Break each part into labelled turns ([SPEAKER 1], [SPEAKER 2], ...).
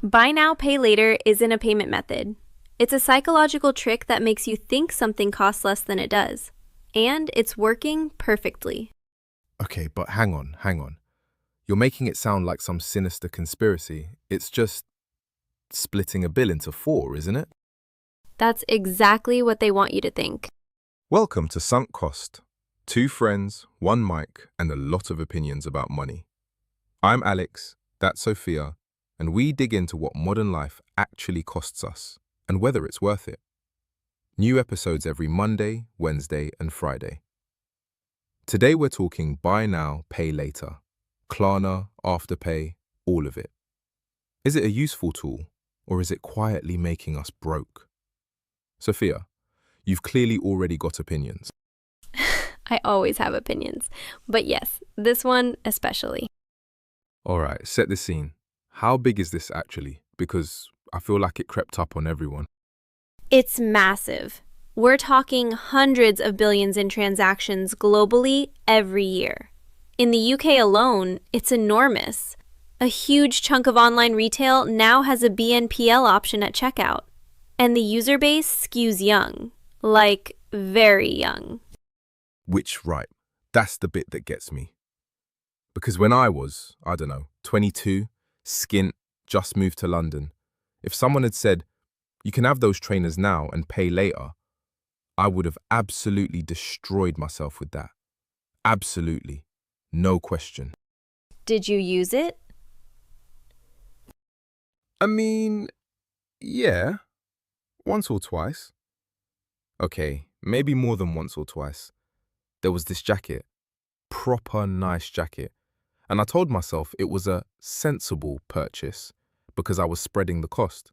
[SPEAKER 1] Buy now, pay later isn't a payment method. It's a psychological trick that makes you think something costs less than it does. And it's working perfectly.
[SPEAKER 2] Okay, but hang on. You're making it sound like some sinister conspiracy. It's just splitting a bill into four, isn't it?
[SPEAKER 1] That's exactly what they want you to think.
[SPEAKER 2] Welcome to Sunk Cost. Two friends, one mic, and a lot of opinions about money. I'm Alex, that's Sophia, and we dig into what modern life actually costs us and whether it's worth it. New episodes every Monday, Wednesday, and Friday. Today we're talking buy now, pay later. Klarna, Afterpay, all of it. Is it a useful tool, or is it quietly making us broke? Sophia, you've clearly already got opinions.
[SPEAKER 1] I always have opinions. But yes, this one especially.
[SPEAKER 2] All right, set the scene. How big is this actually? Because I feel like it crept up on everyone.
[SPEAKER 1] It's massive. We're talking hundreds of billions in transactions globally every year. In the UK alone, it's enormous. A huge chunk of online retail now has a BNPL option at checkout. And the user base skews young. Like, very young.
[SPEAKER 2] Right, that's the bit that gets me. Because when I was, 22, skint, just moved to London, if someone had said, you can have those trainers now and pay later, I would have absolutely destroyed myself with that. Absolutely. No question.
[SPEAKER 1] Did you use it?
[SPEAKER 2] I mean, yeah, once or twice. Okay, maybe more than once or twice. There was this jacket, proper nice jacket, and I told myself it was a sensible purchase because I was spreading the cost.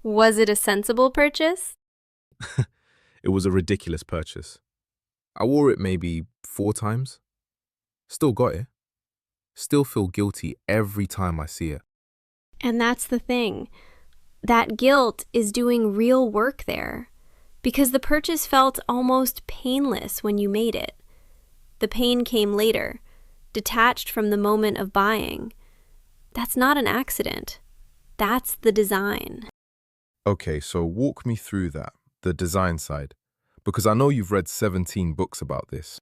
[SPEAKER 1] Was it a sensible purchase?
[SPEAKER 2] It was a ridiculous purchase. I wore it maybe 4 times. Still got it. Still feel guilty every time I see it.
[SPEAKER 1] And that's the thing. That guilt is doing real work there. Because the purchase felt almost painless when you made it. The pain came later, detached from the moment of buying. That's not an accident. That's the design.
[SPEAKER 2] Okay, so walk me through that, the design side, because I know you've read 17 books about this.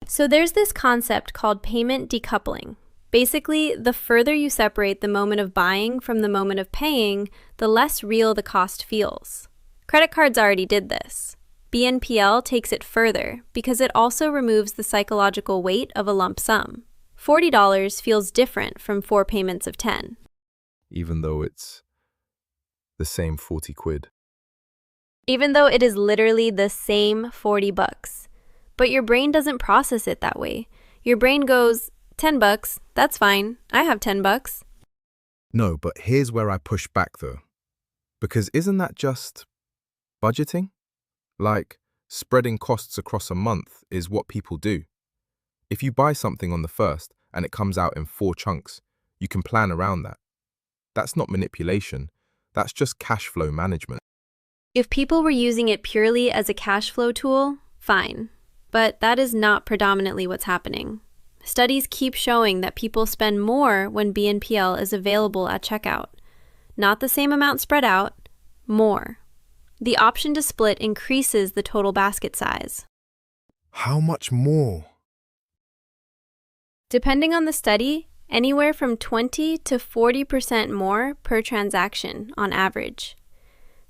[SPEAKER 1] So there's this concept called payment decoupling. Basically, the further you separate the moment of buying from the moment of paying, the less real the cost feels. Credit cards already did this. BNPL takes it further because it also removes the psychological weight of a lump sum. $40 feels different from 4 payments of 10.
[SPEAKER 2] Even though it's the same 40 quid.
[SPEAKER 1] Even though it is literally the same 40 bucks. But your brain doesn't process it that way. Your brain goes, 10 bucks, that's fine. I have 10 bucks.
[SPEAKER 2] No, but here's where I push back though. Because isn't that just budgeting? Like, spreading costs across a month is what people do. If you buy something on the first and it comes out in 4 chunks, you can plan around that. That's not manipulation. That's just cash flow management.
[SPEAKER 1] If people were using it purely as a cash flow tool, fine. But that is not predominantly what's happening. Studies keep showing that people spend more when BNPL is available at checkout. Not the same amount spread out, more. The option to split increases the total basket size.
[SPEAKER 2] How much more?
[SPEAKER 1] Depending on the study, anywhere from 20 to 40% more per transaction on average.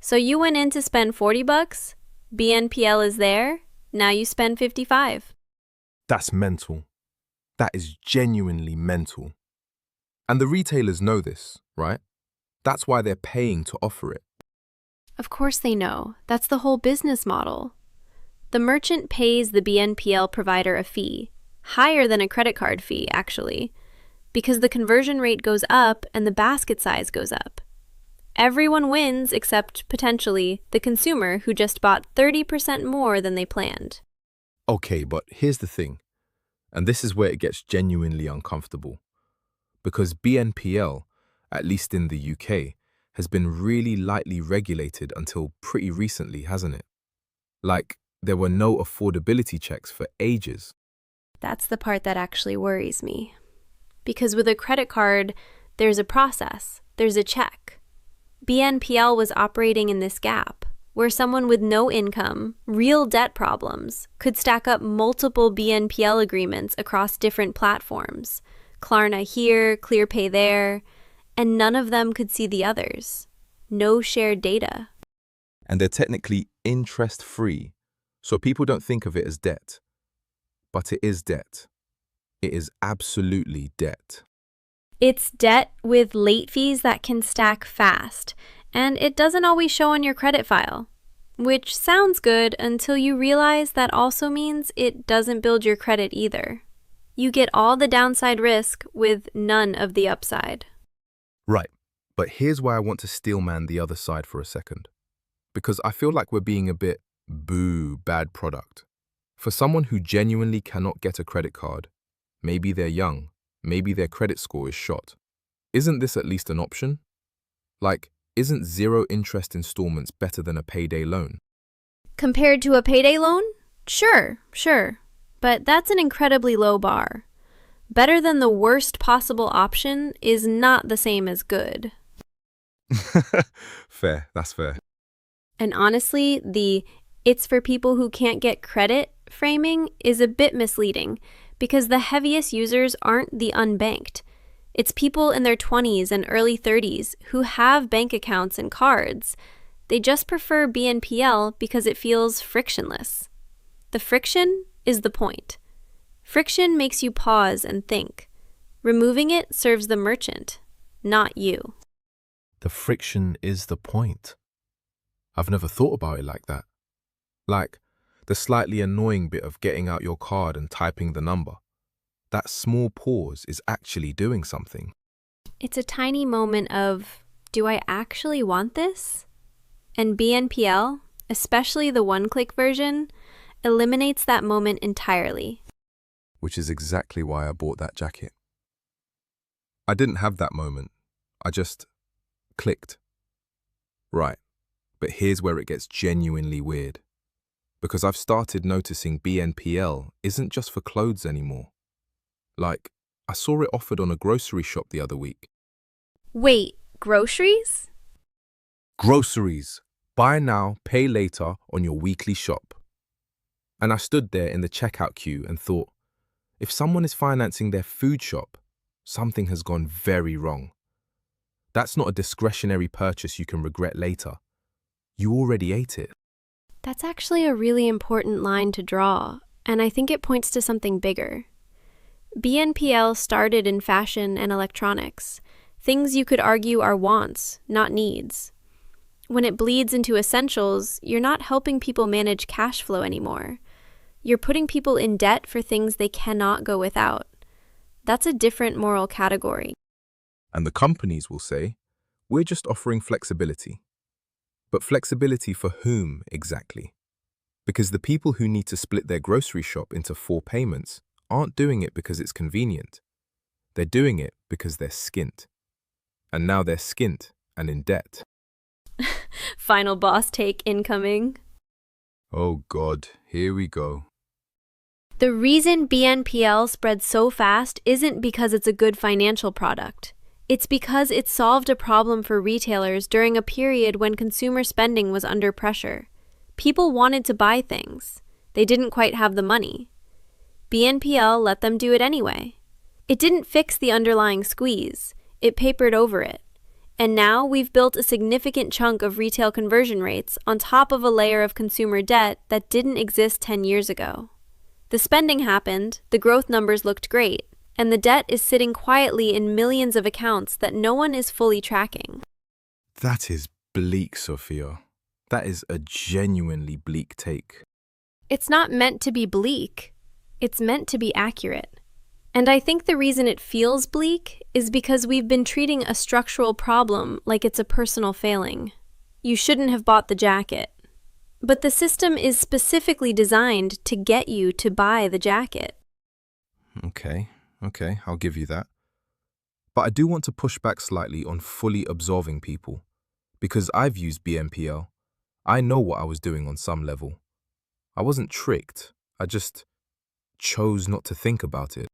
[SPEAKER 1] So you went in to spend 40 bucks, BNPL is there, now you spend 55.
[SPEAKER 2] That's mental. That is genuinely mental. And the retailers know this, right? That's why they're paying to offer it.
[SPEAKER 1] Of course they know. That's the whole business model. The merchant pays the BNPL provider a fee, higher than a credit card fee, actually, because the conversion rate goes up and the basket size goes up. Everyone wins except, potentially, the consumer who just bought 30% more than they planned.
[SPEAKER 2] Okay, but here's the thing, and this is where it gets genuinely uncomfortable. Because BNPL, at least in the UK, has been really lightly regulated until pretty recently, hasn't it? Like, there were no affordability checks for ages.
[SPEAKER 1] That's the part that actually worries me. Because with a credit card, There's a process. There's a check. BNPL was operating in this gap, where someone with no income, real debt problems, could stack up multiple BNPL agreements across different platforms. Klarna here, Clearpay there, and none of them could see the others. No shared data.
[SPEAKER 2] And they're technically interest-free, so people don't think of it as debt. But it is debt. It is absolutely debt.
[SPEAKER 1] It's debt with late fees that can stack fast, and it doesn't always show on your credit file. Which sounds good until you realize that also means it doesn't build your credit either. You get all the downside risk with none of the upside.
[SPEAKER 2] Right, but here's why I want to steelman the other side for a second. Because I feel like we're being a bit bad product. For someone who genuinely cannot get a credit card, maybe they're young, maybe their credit score is shot. Isn't this at least an option? Like, isn't zero interest installments better than a payday loan?
[SPEAKER 1] Compared to a payday loan? Sure. But that's an incredibly low bar. Better than the worst possible option is not the same as good.
[SPEAKER 2] Fair, that's fair.
[SPEAKER 1] And honestly, the "it's for people who can't get credit" framing is a bit misleading because the heaviest users aren't the unbanked. It's people in their 20s and early 30s who have bank accounts and cards. They just prefer BNPL because it feels frictionless. The friction is the point. Friction makes you pause and think. Removing it serves the merchant, not you.
[SPEAKER 2] The friction is the point. I've never thought about it like that. Like, the slightly annoying bit of getting out your card and typing the number. That small pause is actually doing something.
[SPEAKER 1] It's a tiny moment of, do I actually want this? And BNPL, especially the one-click version, eliminates that moment entirely.
[SPEAKER 2] Which is exactly why I bought that jacket. I didn't have that moment. I just clicked. Right, but here's where it gets genuinely weird. Because I've started noticing BNPL isn't just for clothes anymore. Like, I saw it offered on a grocery shop the other week.
[SPEAKER 1] Wait, groceries?
[SPEAKER 2] Groceries. Buy now, pay later on your weekly shop. And I stood there in the checkout queue and thought, if someone is financing their food shop, something has gone very wrong. That's not a discretionary purchase you can regret later. You already ate it.
[SPEAKER 1] That's actually a really important line to draw, and I think it points to something bigger. BNPL started in fashion and electronics, things you could argue are wants, not needs. When it bleeds into essentials, you're not helping people manage cash flow anymore. You're putting people in debt for things they cannot go without. That's a different moral category.
[SPEAKER 2] And the companies will say, we're just offering flexibility. But flexibility for whom exactly? Because the people who need to split their grocery shop into 4 payments aren't doing it because it's convenient. They're doing it because they're skint. And now they're skint and in debt.
[SPEAKER 1] Final boss take incoming.
[SPEAKER 2] Oh God, here we go.
[SPEAKER 1] The reason BNPL spread so fast isn't because it's a good financial product. It's because it solved a problem for retailers during a period when consumer spending was under pressure. People wanted to buy things. They didn't quite have the money. BNPL let them do it anyway. It didn't fix the underlying squeeze. It papered over it. And now we've built a significant chunk of retail conversion rates on top of a layer of consumer debt that didn't exist 10 years ago. The spending happened, the growth numbers looked great, and the debt is sitting quietly in millions of accounts that no one is fully tracking.
[SPEAKER 2] That is bleak, Sofia. That is a genuinely bleak take.
[SPEAKER 1] It's not meant to be bleak. It's meant to be accurate. And I think the reason it feels bleak is because we've been treating a structural problem like it's a personal failing. You shouldn't have bought the jacket. But the system is specifically designed to get you to buy the jacket.
[SPEAKER 2] Okay, I'll give you that. But I do want to push back slightly on fully absolving people. Because I've used BNPL. I know what I was doing on some level. I wasn't tricked. I just chose not to think about it.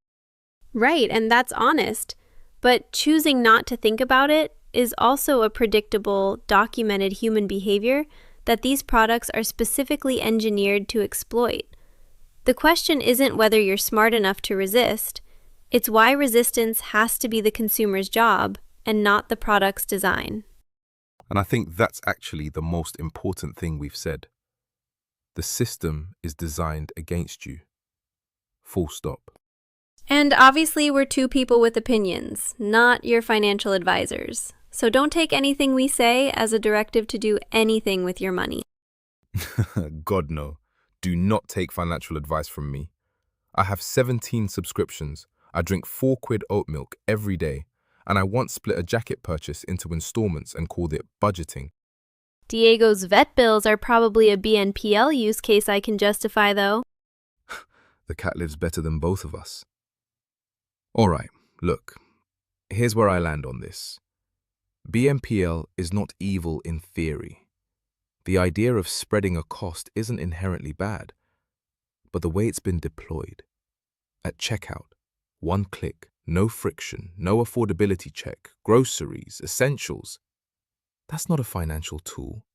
[SPEAKER 1] Right, and that's honest. But choosing not to think about it is also a predictable, documented human behavior that these products are specifically engineered to exploit. The question isn't whether you're smart enough to resist, it's why resistance has to be the consumer's job and not the product's design.
[SPEAKER 2] And I think that's actually the most important thing we've said. The system is designed against you. Full stop.
[SPEAKER 1] And obviously, we're two people with opinions, not your financial advisors. So don't take anything we say as a directive to do anything with your money.
[SPEAKER 2] God no. Do not take financial advice from me. I have 17 subscriptions. I drink 4 quid oat milk every day. And I once split a jacket purchase into installments and called it budgeting.
[SPEAKER 1] Diego's vet bills are probably a BNPL use case I can justify, though.
[SPEAKER 2] The cat lives better than both of us. All right, look. Here's where I land on this. BNPL is not evil in theory. The idea of spreading a cost isn't inherently bad, but the way it's been deployed. At checkout, one click, no friction, no affordability check, groceries, essentials. That's not a financial tool.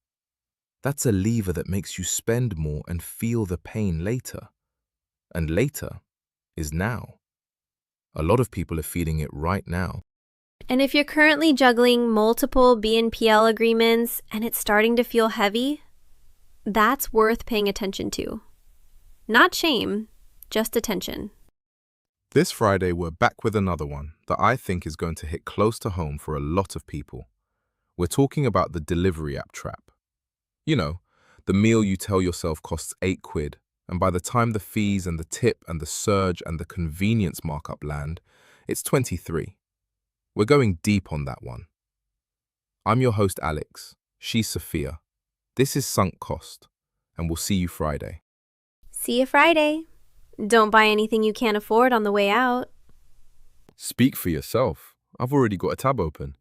[SPEAKER 2] That's a lever that makes you spend more and feel the pain later. And later is now. A lot of people are feeling it right now.
[SPEAKER 1] And if you're currently juggling multiple BNPL agreements and it's starting to feel heavy, that's worth paying attention to. Not shame, just attention.
[SPEAKER 2] This Friday, we're back with another one that I think is going to hit close to home for a lot of people. We're talking about the delivery app trap. You know, the meal you tell yourself costs 8 quid, and by the time the fees and the tip and the surge and the convenience markup land, it's 23. We're going deep on that one. I'm your host, Alex. She's Sofia. This is Sunk Cost, and we'll see you Friday.
[SPEAKER 1] See you Friday. Don't buy anything you can't afford on the way out.
[SPEAKER 2] Speak for yourself. I've already got a tab open.